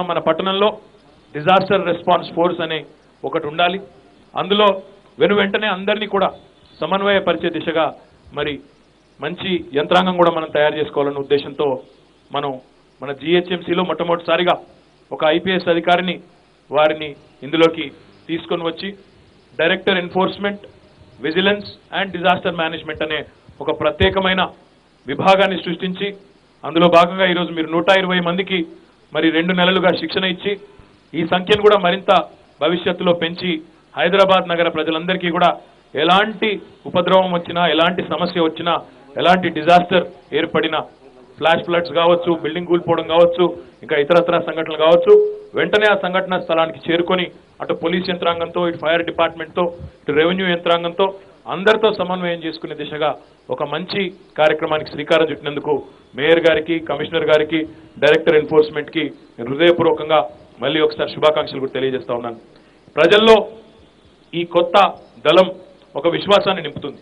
మన పట్టణంలో disaster response force అనే ఒకటి ఉండాలి. అందులో వెంటనే అందరినీ కూడా సమన్వయపరిచే దిశగా మరి మంచి యంత్రాంగం కూడా మనం తయారు చేసుకోవాలన్న ఉద్దేశంతో మనం మన జీహెచ్ఎంసీలో మొట్టమొదటిసారిగా ఒక ఐపీఎస్ అధికారిని వారిని ఇందులోకి తీసుకొని వచ్చి director enforcement, vigilance and disaster management అనే ఒక ప్రత్యేకమైన విభాగాన్ని సృష్టించి అందులో భాగంగా ఈరోజు మీరు 120 మందికి మరి 2 నెలలుగా శిక్షణ ఇచ్చి ఈ సంఖ్యను కూడా మరింత భవిష్యత్తులో పెంచి హైదరాబాద్ నగర ప్రజలందరికీ కూడా ఎలాంటి ఉపద్రవం వచ్చినా, ఎలాంటి సమస్య వచ్చినా, ఎలాంటి డిజాస్టర్ ఏర్పడినా, ఫ్లాష్ ఫ్లడ్స్ కావచ్చు, బిల్డింగ్ కూలిపోవడం కావచ్చు, ఇంకా ఇతరత్ర సంఘటనలు కావచ్చు, వెంటనే ఆ సంఘటన స్థలానికి చేరుకొని అటు పోలీస్ యంత్రాంగంతో, ఇటు ఫైర్ డిపార్ట్మెంట్తో, ఇటు రెవెన్యూ యంత్రాంగంతో అందరితో సమన్వయం చేసుకునే దిశగా ఒక మంచి కార్యక్రమానికి శ్రీకారం చుట్టినందుకు మేయర్ గారికి, కమిషనర్ గారికి, డైరెక్టర్ ఎన్ఫోర్స్మెంట్కి హృదయపూర్వకంగా మళ్ళీ ఒకసారి శుభాకాంక్షలు కూడా తెలియజేస్తా ఉన్నాను. ప్రజల్లో ఈ కొత్త దళం ఒక విశ్వాసాన్ని నింపుతుంది.